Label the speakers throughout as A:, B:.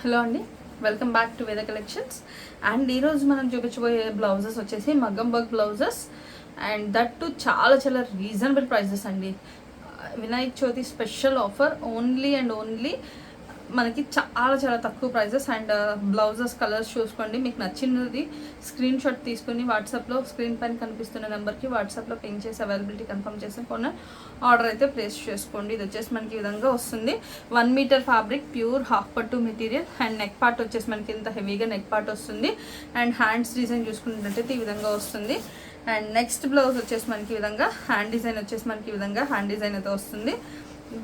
A: Hello అండి, welcome back to వేద collections. And ఈరోజు మనం చూపించబోయే బ్లౌజెస్ వచ్చేసి మగ్గం work blouses and that to చాలా చాలా రీజనబుల్ ప్రైజెస్ అండి. Vinayaka Chavithi special offer only and only మనకి చాలా చాలా తక్కువ ప్రైజెస్. అండ్ బ్లౌజెస్ కలర్స్ చూసుకోండి, మీకు నచ్చినది స్క్రీన్ షాట్ తీసుకుని వాట్సాప్లో స్క్రీన్ పైన కనిపిస్తున్న నెంబర్కి వాట్సాప్లో పింక్ చేసి అవైలబిలిటీ కన్ఫర్మ్ చేసి కొన్న ఆర్డర్ అయితే ప్లేస్ చేసుకోండి. ఇది వచ్చేసి మనకి ఈ విధంగా వస్తుంది. 1 మీటర్ ఫ్యాబ్రిక్ ప్యూర్ హాఫ్ పట్టు మెటీరియల్ అండ్ నెక్ పార్ట్ వచ్చేసి మనకి ఇంత హెవీగా నెక్ పార్ట్ వస్తుంది. అండ్ హ్యాండ్స్ డిజైన్ చూసుకున్నట్టయితే ఈ విధంగా వస్తుంది. అండ్ నెక్స్ట్ బ్లౌజ్ వచ్చేసి మనకి ఈ విధంగా హ్యాండ్ డిజైన్ వచ్చేసి మనకి ఈ విధంగా హ్యాండ్ డిజైన్ అయితే వస్తుంది.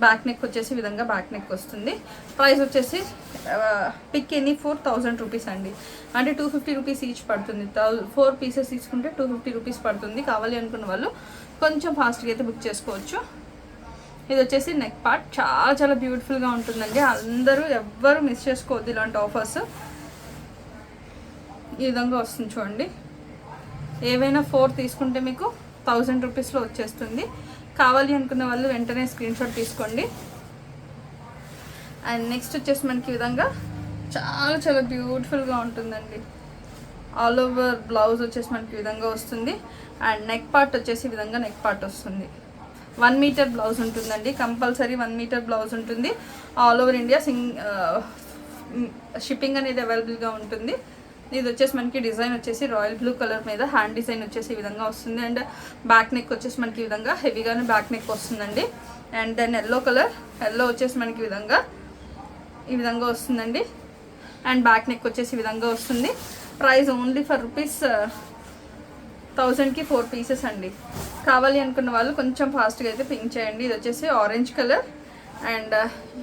A: బ్యాక్ నెక్ వచ్చేసి ఈ విధంగా బ్యాక్ నెక్ వస్తుంది. ప్రైస్ వచ్చేసి పిక్ ఎనీ 4000 రూపీస్ అండి, అంటే 250 రూపీస్ ఈచ్ పడుతుంది. 4 పీసెస్ తీసుకుంటే 250 రూపీస్ పడుతుంది. కావాలి అనుకున్న వాళ్ళు కొంచెం ఫాస్ట్గా అయితే బుక్ చేసుకోవచ్చు. ఇది వచ్చేసి నెక్ పార్ట్ చాలా చాలా బ్యూటిఫుల్గా ఉంటుందండి. అందరూ ఎవ్వరు మిస్ చేసుకోవద్దు ఇలాంటి ఆఫర్స్. ఈ విధంగా వస్తుంది చూడండి. ఏవైనా 4 తీసుకుంటే మీకు 1000 రూపీస్లో వచ్చేస్తుంది. కావాలి అనుకున్న వాళ్ళు వెంటనే స్క్రీన్ షాట్ తీసుకోండి. అండ్ నెక్స్ట్ వచ్చేసి మనకి ఈ విధంగా చాలా చాలా బ్యూటిఫుల్గా ఉంటుందండి. ఆల్ ఓవర్ బ్లౌజ్ వచ్చేసి మనకి ఈ విధంగా వస్తుంది. అండ్ నెక్ పార్ట్ వచ్చేసి ఈ విధంగా నెక్ పార్ట్ వస్తుంది. 1 మీటర్ బ్లౌజ్ ఉంటుందండి, కంపల్సరీ 1 మీటర్ బ్లౌజ్ ఉంటుంది. ఆల్ ఓవర్ ఇండియా షిప్పింగ్ అనేది అవైలబుల్గా ఉంటుంది. ఇది వచ్చేసి మనకి డిజైన్ వచ్చేసి రాయల్ బ్లూ కలర్ మీద హ్యాండ్ డిజైన్ వచ్చేసి ఈ విధంగా వస్తుంది. అండ్ బ్యాక్ నెక్ వచ్చేసి మనకి ఈ విధంగా హెవీగానే బ్యాక్ నెక్ వస్తుందండి. And then yellow colour, yellow వచ్చేసి మనకి ఈ విధంగా వస్తుందండి. అండ్ బ్యాక్ నెక్ వచ్చేసి ఈ విధంగా వస్తుంది. ప్రైస్ ఓన్లీ ఫర్ రూపీస్ 1000కి 4 పీసెస్ అండి. కావాలి అనుకున్న వాళ్ళు కొంచెం ఫాస్ట్గా అయితే పింక్ చేయండి. ఇది వచ్చేసి ఆరెంజ్ కలర్ అండ్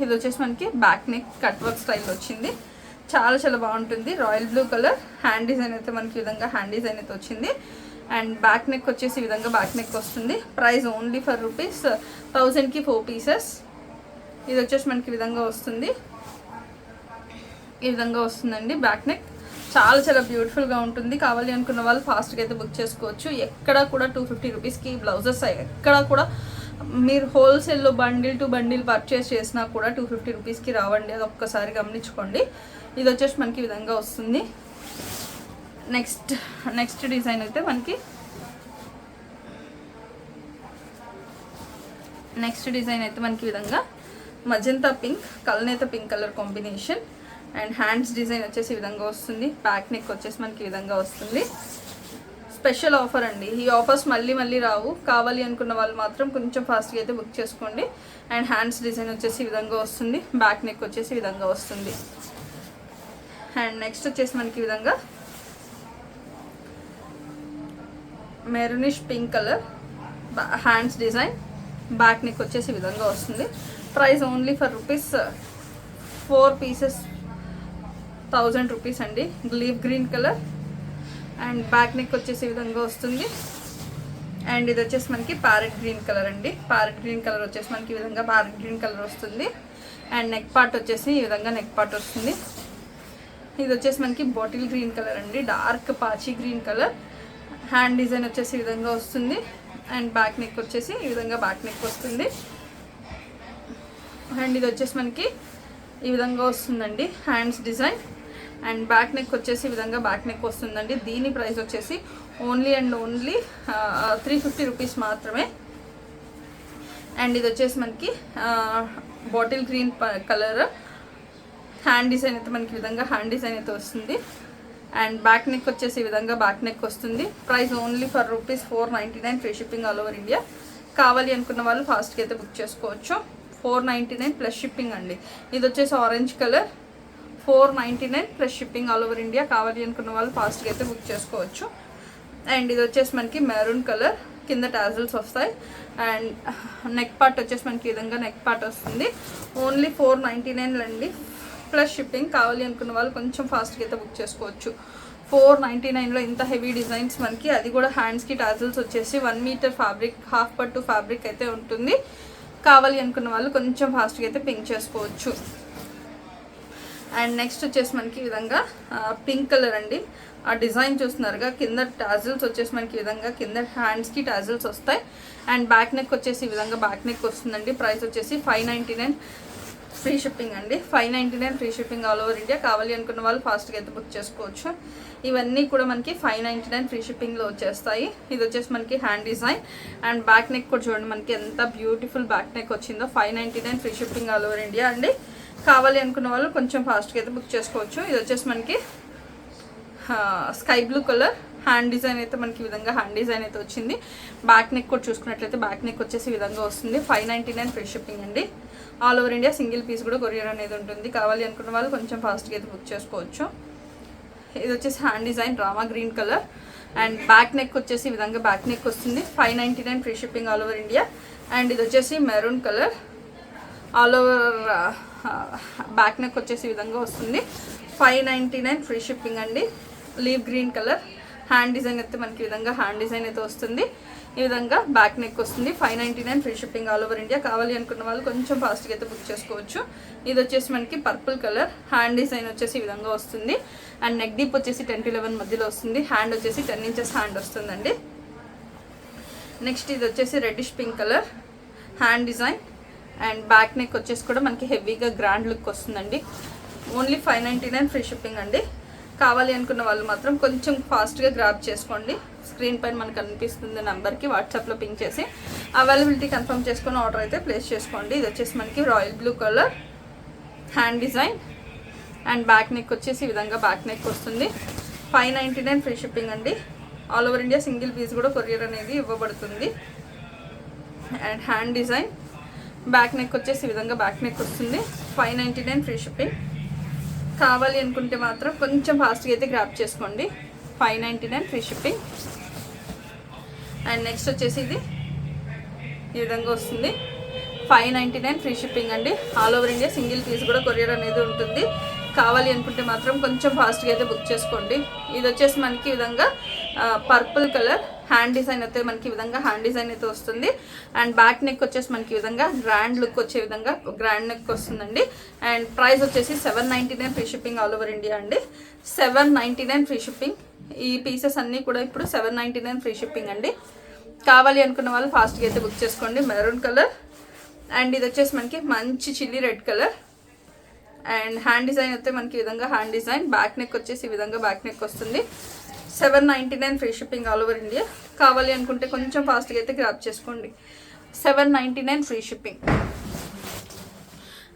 A: ఇది వచ్చేసి మనకి back neck cut work style వచ్చింది. చాలా చాలా బాగుంటుంది. Royal blue colour hand design అయితే మనకి ఈ విధంగా హ్యాండ్ డిజైన్ అయితే వచ్చింది. అండ్ బ్యాక్ నెక్ వచ్చేసి ఈ విధంగా బ్యాక్ నెక్ వస్తుంది. ప్రైస్ ఓన్లీ ఫర్ రూపీస్ 1000కి 4 పీసెస్. ఇది వచ్చేసి మనకి ఈ విధంగా వస్తుంది. ఈ విధంగా వస్తుందండి బ్యాక్ నెక్. చాలా చాలా బ్యూటిఫుల్గా ఉంటుంది. కావాలి అనుకున్న వాళ్ళు ఫాస్ట్గా అయితే బుక్ చేసుకోవచ్చు. ఎక్కడ కూడా 250 రూపీస్కి బ్లౌజెస్ ఎక్కడ కూడా మీరు హోల్సేల్లో బండిల్ టు బండిల్ పర్చేస్ చేసినా కూడా 250 రూపీస్కి రావండి. అది ఒక్కసారి గమనించుకోండి. ఇది వచ్చేసి మనకి ఈ విధంగా వస్తుంది. నెక్స్ట్ డిజైన్ అయితే మనకి ఈ విధంగా మజంతా పింక్, కల్నేత pink colour combination. And hands design వచ్చేసి ఈ విధంగా వస్తుంది. బ్యాక్ నెక్ వచ్చేసి మనకి ఈ విధంగా వస్తుంది. స్పెషల్ ఆఫర్ అండి. ఈ ఆఫర్స్ మళ్ళీ రావు. కావాలి అనుకున్న వాళ్ళు మాత్రం కొంచెం ఫాస్ట్గా అయితే బుక్ చేసుకోండి. అండ్ హ్యాండ్స్ డిజైన్ వచ్చేసి ఈ విధంగా వస్తుంది. బ్యాక్ నెక్ వచ్చేసి ఈ విధంగా వస్తుంది. అండ్ నెక్స్ట్ వచ్చేసి మనకి ఈ విధంగా maroonish pink colour hands design, back neck వచ్చేసి ఈ విధంగా వస్తుంది. Price only for rupees 4 pieces 1000 rupees అండి. Leaf green colour and back neck వచ్చేసి ఈ విధంగా వస్తుంది. అండ్ ఇది వచ్చేసి మనకి ప్యారెట్ గ్రీన్ కలర్ అండి. ప్యారెట్ గ్రీన్ కలర్ వచ్చేసి మనకి ఈ విధంగా ప్యారెట్ గ్రీన్ కలర్ వస్తుంది. అండ్ నెక్ పార్ట్ వచ్చేసి ఈ విధంగా నెక్ పార్ట్ వస్తుంది. ఇది వచ్చేసి మనకి బాటిల్ గ్రీన్ కలర్ అండి, డార్క్ పాచి గ్రీన్ కలర్. హ్యాండ్ డిజైన్ వచ్చేసి ఈ విధంగా వస్తుంది. అండ్ బ్యాక్ నెక్ వచ్చేసి ఈ విధంగా బ్యాక్ నెక్ వస్తుంది. అండ్ ఇది వచ్చేసి మనకి ఈ విధంగా వస్తుందండి hands design. And back neck వచ్చేసి ఈ విధంగా బ్యాక్ నెక్ వస్తుందండి. దీని ప్రైస్ వచ్చేసి ఓన్లీ 350 రూపీస్ మాత్రమే. అండ్ ఇది వచ్చేసి మనకి bottle green colour hand design అయితే మనకి ఈ విధంగా హ్యాండ్ డిజైన్ అయితే వస్తుంది. అండ్ బ్యాక్ నెక్ వచ్చేసి ఈ విధంగా బ్యాక్ నెక్ వస్తుంది. Price only for rupees 499, free shipping all over India. కావాలి అనుకున్న వాళ్ళు ఫాస్ట్గా అయితే బుక్ చేసుకోవచ్చు. 499 ప్లస్ షిప్పింగ్ అండి. ఇది వచ్చేసి orange colour, 499 plus shipping all over India. కావాలి అనుకున్న వాళ్ళు ఫాస్ట్గా అయితే బుక్ చేసుకోవచ్చు. అండ్ ఇది వచ్చేసి మనకి మెరూన్ కలర్, కింద టాజల్స్ వస్తాయి. అండ్ నెక్ పార్ట్ వచ్చేసి మనకి ఈ విధంగా నెక్ పార్ట్ వస్తుంది. ఓన్లీ 499 అండి ప్లస్ షిప్పింగ్. కావాలి అనుకున్న వాళ్ళు కొంచెం ఫాస్ట్గా అయితే బుక్ చేసుకోవచ్చు. 499లో ఇంత హెవీ డిజైన్స్ మనకి, అది కూడా హ్యాండ్స్కి టాజల్స్ వచ్చేసి 1 మీటర్ ఫ్యాబ్రిక్ హాఫ్ పట్టు ఫ్యాబ్రిక్ అయితే ఉంటుంది. కావాలి అనుకున్న వాళ్ళు కొంచెం ఫాస్ట్గా అయితే పింక్ చేసుకోవచ్చు. అండ్ నెక్స్ట్ వచ్చేసి మనకి ఈ విధంగా పింక్ కలర్ అండి. ఆ డిజైన్ చూస్తున్నారుగా, కింద టాజల్స్ వచ్చేసి మనకి ఈ విధంగా కింద హ్యాండ్స్కి టాజల్స్ వస్తాయి. అండ్ బ్యాక్ నెక్ వచ్చేసి ఈ విధంగా బ్యాక్ నెక్ వస్తుందండి. ప్రైస్ వచ్చేసి 599 ఫ్రీ షిప్పింగ్ అండి. 599 free shipping all over India. కావాలి అనుకున్న వాళ్ళు ఫాస్ట్గా అయితే బుక్ చేసుకోవచ్చు. ఇవన్నీ కూడా మనకి 599 ఫ్రీ షిప్పింగ్లో వచ్చేస్తాయి. ఇది వచ్చేసి మనకి hand design and back neck కూడా చూడండి మనకి ఎంత బ్యూటిఫుల్ బ్యాక్ నెక్ వచ్చిందో. 599 free shipping all over India అండి. కావాలి అనుకున్న వాళ్ళు కొంచెం ఫాస్ట్గా అయితే బుక్ చేసుకోవచ్చు. ఇది వచ్చేసి మనకి sky blue colour hand design అయితే మనకి ఈ విధంగా హ్యాండ్ డిజైన్ అయితే వచ్చింది. బ్యాక్ నెక్ కూడా చూసుకున్నట్లయితే బ్యాక్ నెక్ వచ్చేసి ఈ విధంగా వస్తుంది. 599 ఫ్రీ షిప్పింగ్ అండి. All over India single piece కూడా కొరియర్ అనేది ఉంటుంది. కావాలి అనుకున్న వాళ్ళు కొంచెం ఫాస్ట్గా అయితే బుక్ చేసుకోవచ్చు. ఇది వచ్చేసి hand design Rama green colour and back neck వచ్చేసి ఈ విధంగా బ్యాక్ నెక్ వస్తుంది. 599 free shipping all over India. And ఇది వచ్చేసి maroon colour all over back neck వచ్చేసి ఈ విధంగా వస్తుంది. 599 ఫ్రీ షిప్పింగ్ అండి. Leaf green colour hand design అయితే మనకి ఈ విధంగా హ్యాండ్ డిజైన్ అయితే వస్తుంది. ఈ విధంగా బ్యాక్ నెక్ వస్తుంది. 599 free shipping all over India. కావాలి అనుకున్న వాళ్ళు కొంచెం ఫాస్ట్గా అయితే బుక్ చేసుకోవచ్చు. ఇది వచ్చేసి మనకి పర్పుల్ కలర్ హ్యాండ్ డిజైన్ వచ్చేసి ఈ విధంగా వస్తుంది. అండ్ నెక్ డీప్ వచ్చేసి 10 to 11 మధ్యలో వస్తుంది. హ్యాండ్ వచ్చేసి 10 inches హ్యాండ్ వస్తుందండి. నెక్స్ట్ ఇది వచ్చేసి reddish pink colour hand design and back neck వచ్చేసి కూడా మనకి హెవీగా గ్రాండ్ లుక్ వస్తుందండి. ఓన్లీ 599 ఫ్రీ షిప్పింగ్ అండి. కావాలి అనుకున్న వాళ్ళు మాత్రం కొంచెం ఫాస్ట్గా గ్రాబ్ చేసుకోండి. స్క్రీన్ పైన మనకు అనిపిస్తుంది నెంబర్కి వాట్సాప్లో పింక్ చేసి అవైలబిలిటీ కన్ఫర్మ్ చేసుకొని ఆర్డర్ అయితే ప్లేస్ చేసుకోండి. ఇది వచ్చేసి మనకి royal blue colour hand design and back neck వచ్చేసి ఈ విధంగా బ్యాక్ నెక్ వస్తుంది. 599 ఫ్రీ షిప్పింగ్ అండి. All over India single piece కూడా కొరియర్ అనేది ఇవ్వబడుతుంది. And hand design back neck వచ్చేసి ఈ విధంగా బ్యాక్ నెక్ వస్తుంది. 599 ఫ్రీ షిప్పింగ్. కావాలి అనుకుంటే మాత్రం కొంచెం ఫాస్ట్గా అయితే గ్రాప్ చేసుకోండి. 599 ఫ్రీ షిప్పింగ్. అండ్ నెక్స్ట్ వచ్చేసి ఇది ఈ విధంగా వస్తుంది. 599 ఫ్రీ షిప్పింగ్ అండి. All over India single piece కూడా కొరియర్ అనేది ఉంటుంది. కావాలి అనుకుంటే మాత్రం కొంచెం ఫాస్ట్గా అయితే బుక్ చేసుకోండి. ఇది వచ్చేసి మనకి ఈ విధంగా పర్పుల్ కలర్ హ్యాండ్ డిజైన్ అయితే మనకి ఈ విధంగా హ్యాండ్ డిజైన్ అయితే వస్తుంది. అండ్ బ్యాక్ నెక్ వచ్చేసి మనకి ఈ విధంగా గ్రాండ్ లుక్ వచ్చే విధంగా గ్రాండ్ నెక్ వస్తుందండి. అండ్ ప్రైస్ వచ్చేసి 799 free shipping all over India అండి. 799 ఫ్రీ షిప్పింగ్. ఈ పీసెస్ అన్నీ కూడా ఇప్పుడు 799 ఫ్రీ షిప్పింగ్ అండి. కావాలి అనుకున్న వాళ్ళు ఫాస్ట్గా అయితే బుక్ చేసుకోండి. మెరూన్ కలర్ అండ్ ఇది వచ్చేసి మనకి మంచి chilli red colour and hand design అయితే మనకి ఈ విధంగా హ్యాండ్ డిజైన్ బ్యాక్ నెక్ వచ్చేసి ఈ విధంగా బ్యాక్ నెక్ వస్తుంది. 799 free shipping all over India. కావాలి అనుకుంటే కొంచెం ఫాస్ట్గా అయితే గ్రాప్ చేసుకోండి. 799 ఫ్రీ షిప్పింగ్.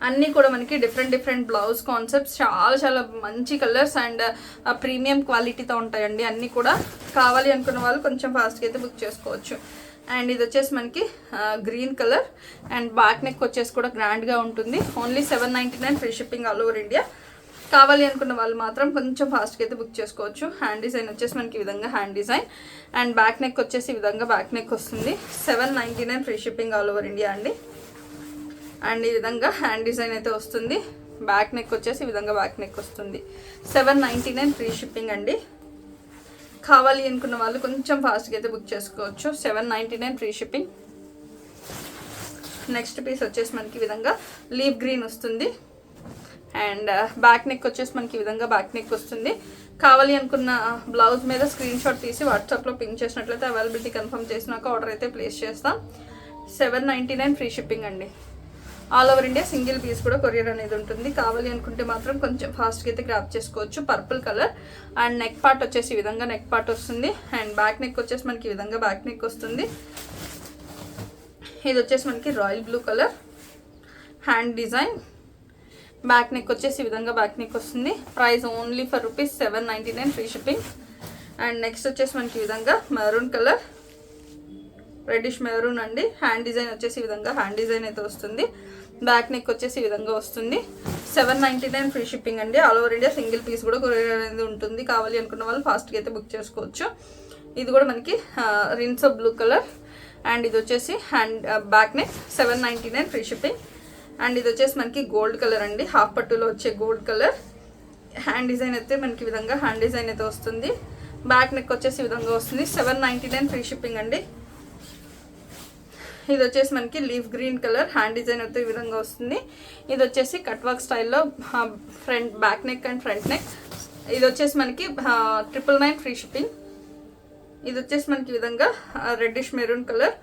A: అన్నీ కూడా మనకి డిఫరెంట్ బ్లౌజ్ కాన్సెప్ట్స్ చాలా చాలా మంచి కలర్స్ అండ్ ప్రీమియం క్వాలిటీతో ఉంటాయండి. అన్నీ కూడా కావాలి అనుకున్న వాళ్ళు కొంచెం ఫాస్ట్గా అయితే బుక్ చేసుకోవచ్చు. అండ్ ఇది వచ్చేసి మనకి green colour and back neck వచ్చేసి కూడా గ్రాండ్గా ఉంటుంది. Only 799 free shipping all over India. కావాలి అనుకున్న వాళ్ళు మాత్రం కొంచెం ఫాస్ట్గా అయితే బుక్ చేసుకోవచ్చు. హ్యాండ్ డిజైన్ వచ్చేసి మనకి ఈ విధంగా hand design and back neck వచ్చేసి ఈ విధంగా బ్యాక్ నెక్ వస్తుంది. 799 free shipping all over India అండి. అండ్ ఈ విధంగా హ్యాండ్ డిజైన్ అయితే వస్తుంది. బ్యాక్ నెక్ వచ్చేసి ఈ విధంగా బ్యాక్ నెక్ వస్తుంది. 799 ఫ్రీ షిప్పింగ్ అండి. కావాలి అనుకున్న వాళ్ళు కొంచెం ఫాస్ట్గా అయితే బుక్ చేసుకోవచ్చు. 799 ఫ్రీ షిప్పింగ్. నెక్స్ట్ పీస్ వచ్చేసి మనకి ఈ విధంగా లీవ్ గ్రీన్ వస్తుంది అండ్ బ్యాక్ నెక్ వచ్చేసి మనకి ఈ విధంగా బ్యాక్ నెక్ వస్తుంది. కావాలి అనుకున్న బ్లౌజ్ మీద స్క్రీన్ షాట్ తీసి వాట్సాప్లో పింక్ చేసినట్లయితే అవైలబిలిటీ కన్ఫర్మ్ చేసినాక ఆర్డర్ అయితే ప్లేస్ చేస్తాం. 799 ఫ్రీ షిప్పింగ్ అండి. All over India single piece కూడా కొరియర్ అనేది ఉంటుంది. కావాలి అనుకుంటే మాత్రం కొంచెం ఫాస్ట్గా అయితే గ్రాప్ చేసుకోవచ్చు. Purple colour and neck part వచ్చేసి ఈ విధంగా నెక్ పార్ట్ వస్తుంది అండ్ బ్యాక్ నెక్ వచ్చేసి మనకి ఈ విధంగా బ్యాక్ నెక్ వస్తుంది. ఇది వచ్చేసి మనకి royal blue colour hand design back neck వచ్చేసి ఈ విధంగా బ్యాక్ నెక్ వస్తుంది. Price only for rupees 799 free shipping. And next వచ్చేసి మనకి ఈ విధంగా మెరూన్ కలర్ రెడ్డిష్ మెరూన్ అండి. హ్యాండ్ డిజైన్ వచ్చేసి ఈ విధంగా హ్యాండ్ డిజైన్ అయితే వస్తుంది. బ్యాక్ నెక్ వచ్చేసి ఈ విధంగా వస్తుంది. 799 ఫ్రీ షిప్పింగ్ అండి. All over India single piece కూడా కొరియర్ అనేది ఉంటుంది. కావాలి అనుకున్న వాళ్ళు ఫాస్ట్గా అయితే బుక్ చేసుకోవచ్చు. ఇది కూడా మనకి rinse of blue colour and ఇది వచ్చేసి hand back neck 799 free shipping. And ఇది వచ్చేసి మనకి గోల్డ్ కలర్ అండి. హాఫ్ పట్టులో వచ్చే గోల్డ్ కలర్ హ్యాండ్ డిజైన్ అయితే మనకి ఈ విధంగా హ్యాండ్ డిజైన్ అయితే వస్తుంది. బ్యాక్ నెక్ వచ్చేసి ఈ విధంగా వస్తుంది. 799 ఫ్రీ షిప్పింగ్ అండి. ఇది వచ్చేసి మనకి leaf green colour hand design అయితే ఈ విధంగా వస్తుంది. ఇది వచ్చేసి కట్ వర్క్ స్టైల్లో front back neck and front neck. ఇది వచ్చేసి మనకి 999 ఫ్రీ షిప్పింగ్. ఇది వచ్చేసి మనకి ఈ విధంగా రెడ్డిష్ మెరూన్ కలర్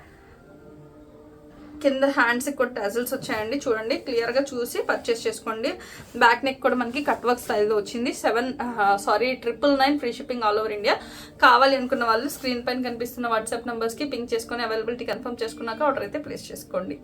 A: కింద హ్యాండ్స్కి కూడా టాజిల్స్ వచ్చాయండి, చూడండి క్లియర్గా చూసి పర్చేస్ చేసుకోండి. బ్యాక్ నెక్ కూడా మనకి కట్ వర్క్ స్టైల్లో వచ్చింది. 999 free shipping all over India. కావాలి అనుకున్న వాళ్ళు స్క్రీన్ పైన కనిపిస్తున్న వాట్సాప్ నెంబర్స్కి పింక్ చేసుకొని అవైలబిలిటీ కన్ఫర్మ్ చేసుకున్నాక ఆర్డర్ అయితే ప్లేస్ చేసుకోండి.